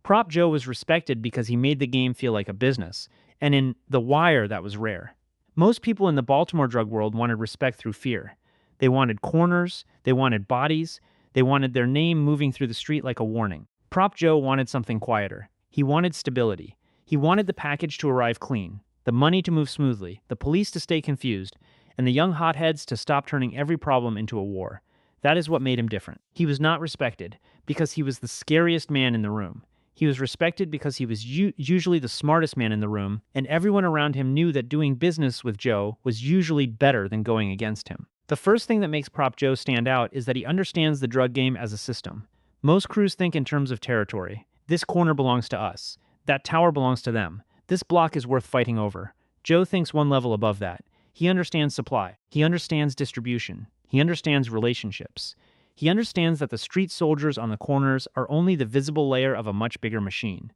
Prop Joe was respected because he made the game feel like a business, and in The Wire, that was rare. Most people in the Baltimore drug world wanted respect through fear. They wanted corners, they wanted bodies, they wanted their name moving through the street like a warning. Prop Joe wanted something quieter. He wanted stability. He wanted the package to arrive clean, the money to move smoothly, the police to stay confused, and the young hotheads to stop turning every problem into a war. That is what made him different. He was not respected because he was the scariest man in the room. He was respected because he was usually the smartest man in the room, and everyone around him knew that doing business with Joe was usually better than going against him. The first thing that makes Prop Joe stand out is that he understands the drug game as a system. Most crews think in terms of territory. This corner belongs to us. That tower belongs to them. This block is worth fighting over. Joe thinks one level above that. He understands supply. He understands distribution. He understands relationships. He understands that the street soldiers on the corners are only the visible layer of a much bigger machine.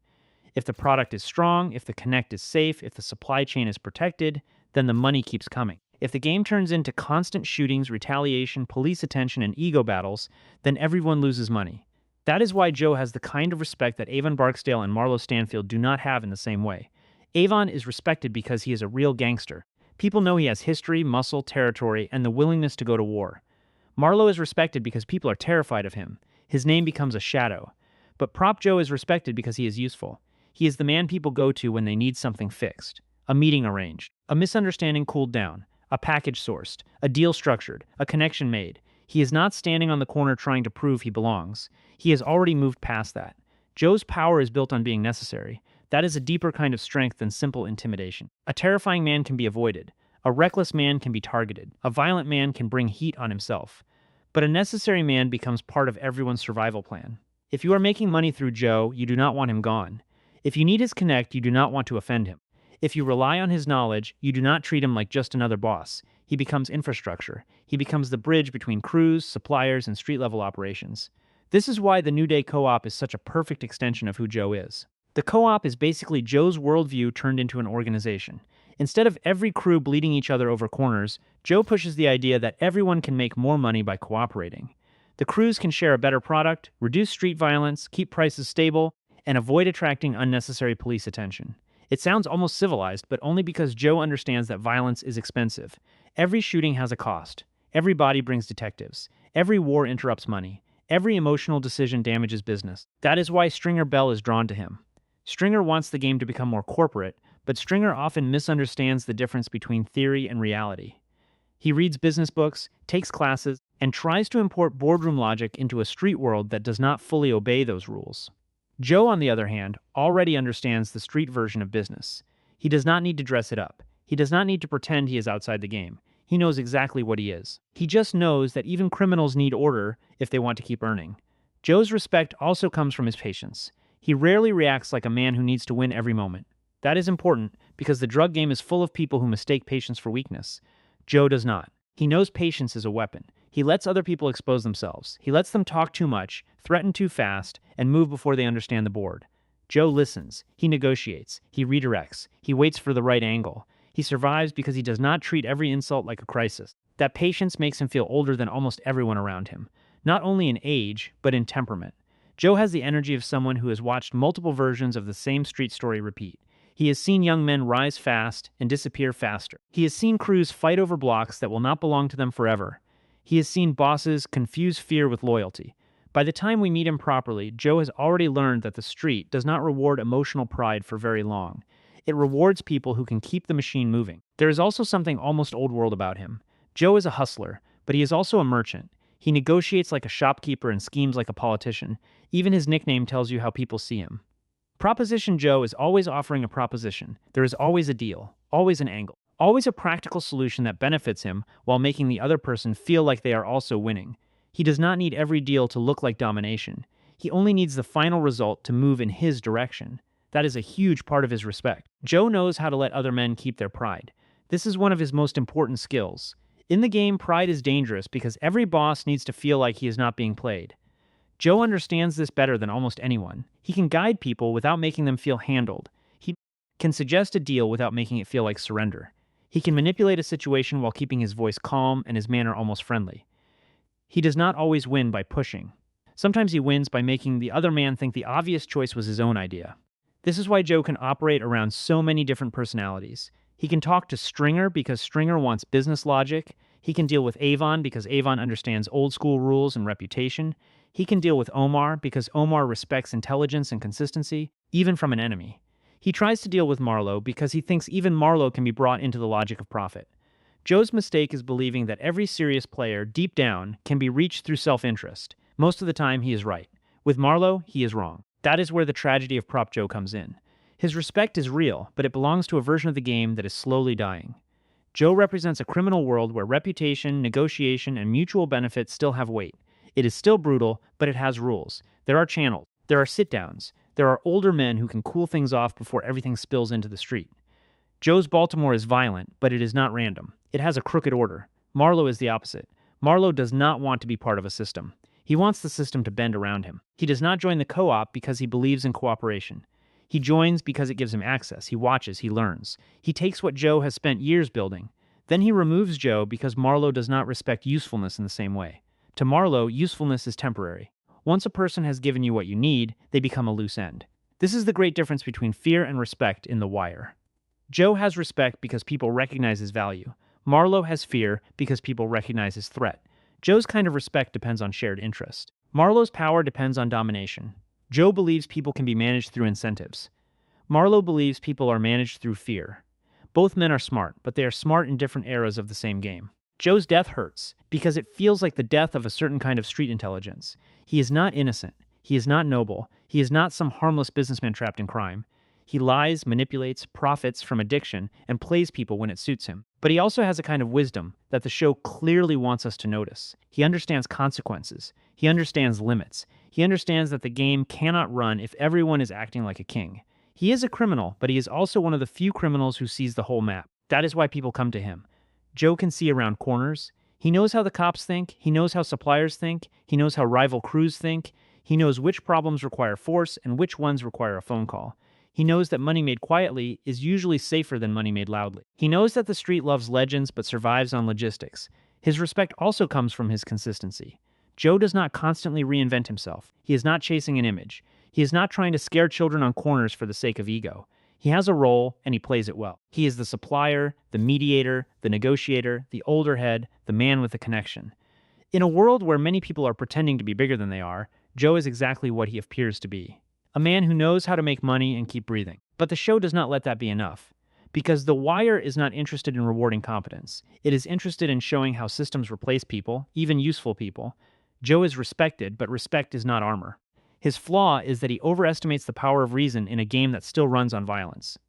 If the product is strong, if the connect is safe, if the supply chain is protected, then the money keeps coming. If the game turns into constant shootings, retaliation, police attention, and ego battles, then everyone loses money. That is why Joe has the kind of respect that Avon Barksdale and Marlo Stanfield do not have in the same way. Avon is respected because he is a real gangster. People know he has history, muscle, territory, and the willingness to go to war. Marlo is respected because people are terrified of him. His name becomes a shadow. But Prop Joe is respected because he is useful. He is the man people go to when they need something fixed, a meeting arranged, a misunderstanding cooled down, a package sourced, a deal structured, a connection made. He is not standing on the corner trying to prove he belongs. He has already moved past that. Joe's power is built on being necessary. That is a deeper kind of strength than simple intimidation. A terrifying man can be avoided. A reckless man can be targeted. A violent man can bring heat on himself. But a necessary man becomes part of everyone's survival plan. If you are making money through Joe, you do not want him gone. If you need his connect, you do not want to offend him. If you rely on his knowledge, you do not treat him like just another boss. He becomes infrastructure. He becomes the bridge between crews, suppliers, and street-level operations. This is why the New Day Co-op is such a perfect extension of who Joe is. The co-op is basically Joe's worldview turned into an organization. Instead of every crew bleeding each other over corners, Joe pushes the idea that everyone can make more money by cooperating. The crews can share a better product, reduce street violence, keep prices stable, and avoid attracting unnecessary police attention. It sounds almost civilized, but only because Joe understands that violence is expensive. Every shooting has a cost. Every body brings detectives. Every war interrupts money. Every emotional decision damages business. That is why Stringer Bell is drawn to him. Stringer wants the game to become more corporate, but Stringer often misunderstands the difference between theory and reality. He reads business books, takes classes, and tries to import boardroom logic into a street world that does not fully obey those rules. Joe, on the other hand, already understands the street version of business. He does not need to dress it up. He does not need to pretend he is outside the game. He knows exactly what he is. He just knows that even criminals need order if they want to keep earning. Joe's respect also comes from his patience. He rarely reacts like a man who needs to win every moment. That is important because the drug game is full of people who mistake patience for weakness. Joe does not. He knows patience is a weapon. He lets other people expose themselves. He lets them talk too much, threaten too fast, and move before they understand the board. Joe listens. He negotiates. He redirects. He waits for the right angle. He survives because he does not treat every insult like a crisis. That patience makes him feel older than almost everyone around him, not only in age, but in temperament. Joe has the energy of someone who has watched multiple versions of the same street story repeat. He has seen young men rise fast and disappear faster. He has seen crews fight over blocks that will not belong to them forever. He has seen bosses confuse fear with loyalty. By the time we meet him properly, Joe has already learned that the street does not reward emotional pride for very long. It rewards people who can keep the machine moving. There is also something almost old world about him. Joe is a hustler, but he is also a merchant. He negotiates like a shopkeeper and schemes like a politician. Even his nickname tells you how people see him. Proposition Joe is always offering a proposition. There is always a deal, always an angle, always a practical solution that benefits him while making the other person feel like they are also winning. He does not need every deal to look like domination. He only needs the final result to move in his direction. That is a huge part of his respect. Joe knows how to let other men keep their pride. This is one of his most important skills. In the game, pride is dangerous because every boss needs to feel like he is not being played. Joe understands this better than almost anyone. He can guide people without making them feel handled. He can suggest a deal without making it feel like surrender. He can manipulate a situation while keeping his voice calm and his manner almost friendly. He does not always win by pushing. Sometimes he wins by making the other man think the obvious choice was his own idea. This is why Joe can operate around so many different personalities. He can talk to Stringer because Stringer wants business logic. He can deal with Avon because Avon understands old school rules and reputation. He can deal with Omar because Omar respects intelligence and consistency, even from an enemy. He tries to deal with Marlowe because he thinks even Marlowe can be brought into the logic of profit. Joe's mistake is believing that every serious player, deep down, can be reached through self-interest. Most of the time, he is right. With Marlowe, he is wrong. That is where the tragedy of Prop Joe comes in. His respect is real, but it belongs to a version of the game that is slowly dying. Joe represents a criminal world where reputation, negotiation, and mutual benefit still have weight. It is still brutal, but it has rules. There are channels. There are sit-downs. There are older men who can cool things off before everything spills into the street. Joe's Baltimore is violent, but it is not random. It has a crooked order. Marlowe is the opposite. Marlowe does not want to be part of a system. He wants the system to bend around him. He does not join the co-op because he believes in cooperation. He joins because it gives him access. He watches, he learns. He takes what Joe has spent years building. Then he removes Joe because Marlowe does not respect usefulness in the same way. To Marlowe, usefulness is temporary. Once a person has given you what you need, they become a loose end. This is the great difference between fear and respect in The Wire. Joe has respect because people recognize his value. Marlowe has fear because people recognize his threat. Joe's kind of respect depends on shared interest. Marlowe's power depends on domination. Joe believes people can be managed through incentives. Marlowe believes people are managed through fear. Both men are smart, but they are smart in different eras of the same game. Joe's death hurts because it feels like the death of a certain kind of street intelligence. He is not innocent. He is not noble. He is not some harmless businessman trapped in crime. He lies, manipulates, profits from addiction, and plays people when it suits him. But he also has a kind of wisdom that the show clearly wants us to notice. He understands consequences. He understands limits. He understands that the game cannot run if everyone is acting like a king. He is a criminal, but he is also one of the few criminals who sees the whole map. That is why people come to him. Joe can see around corners. He knows how the cops think. He knows how suppliers think. He knows how rival crews think. He knows which problems require force and which ones require a phone call. He knows that money made quietly is usually safer than money made loudly. He knows that the street loves legends but survives on logistics. His respect also comes from his consistency. Joe does not constantly reinvent himself. He is not chasing an image. He is not trying to scare children on corners for the sake of ego. He has a role, and he plays it well. He is the supplier, the mediator, the negotiator, the older head, the man with the connection. In a world where many people are pretending to be bigger than they are, Joe is exactly what he appears to be. A man who knows how to make money and keep breathing. But the show does not let that be enough. Because The Wire is not interested in rewarding competence. It is interested in showing how systems replace people, even useful people. Joe is respected, but respect is not armor. His flaw is that he overestimates the power of reason in a game that still runs on violence.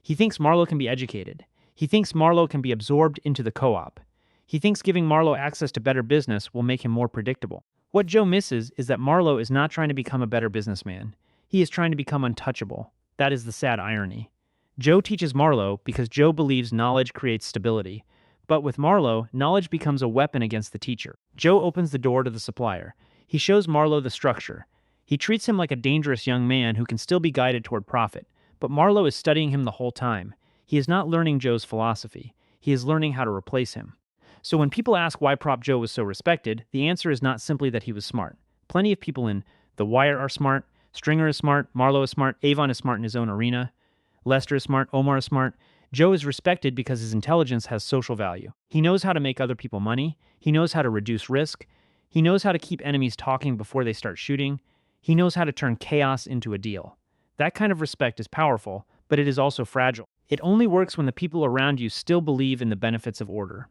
He thinks Marlowe can be educated. He thinks Marlowe can be absorbed into the co-op. He thinks giving Marlowe access to better business will make him more predictable. What Joe misses is that Marlowe is not trying to become a better businessman. He is trying to become untouchable. That is the sad irony. Joe teaches Marlowe because Joe believes knowledge creates stability. But with Marlowe, knowledge becomes a weapon against the teacher. Joe opens the door to the supplier. He shows Marlowe the structure. He treats him like a dangerous young man who can still be guided toward profit. But Marlowe is studying him the whole time. He is not learning Joe's philosophy. He is learning how to replace him. So when people ask why Prop Joe was so respected, the answer is not simply that he was smart. Plenty of people in The Wire are smart. Stringer is smart, Marlowe is smart, Avon is smart in his own arena, Lester is smart, Omar is smart. Joe is respected because his intelligence has social value. He knows how to make other people money. He knows how to reduce risk. He knows how to keep enemies talking before they start shooting. He knows how to turn chaos into a deal. That kind of respect is powerful, but it is also fragile. It only works when the people around you still believe in the benefits of order.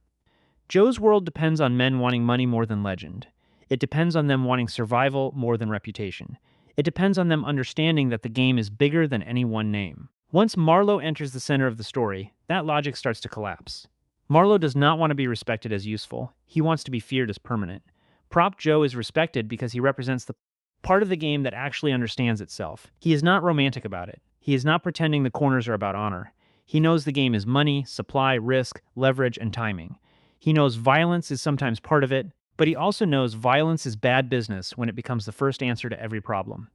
Joe's world depends on men wanting money more than legend. It depends on them wanting survival more than reputation. It depends on them understanding that the game is bigger than any one name. Once Marlowe enters the center of the story, that logic starts to collapse. Marlowe does not want to be respected as useful. He wants to be feared as permanent. Prop Joe is respected because he represents the part of the game that actually understands itself. He is not romantic about it. He is not pretending the corners are about honor. He knows the game is money, supply, risk, leverage, and timing. He knows violence is sometimes part of it, but he also knows violence is bad business when it becomes the first answer to every problem.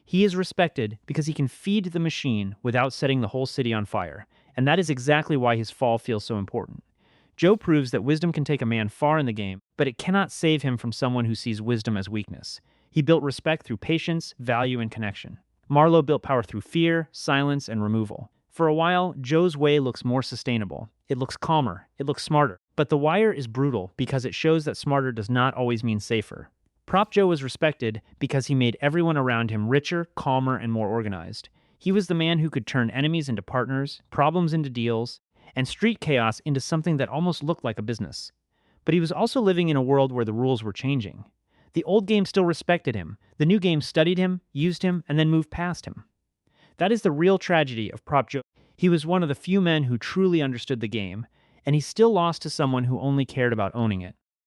He is respected because he can feed the machine without setting the whole city on fire, and that is exactly why his fall feels so important. Joe proves that wisdom can take a man far in the game, but it cannot save him from someone who sees wisdom as weakness. He built respect through patience, value, and connection. Marlowe built power through fear, silence, and removal. For a while, Joe's way looks more sustainable. It looks calmer. It looks smarter. But The Wire is brutal because it shows that smarter does not always mean safer. Prop Joe was respected because he made everyone around him richer, calmer, and more organized. He was the man who could turn enemies into partners, problems into deals, and street chaos into something that almost looked like a business. But he was also living in a world where the rules were changing. The old game still respected him. The new game studied him, used him, and then moved past him. That is the real tragedy of Prop Joe. He was one of the few men who truly understood the game, and he still lost to someone who only cared about owning it.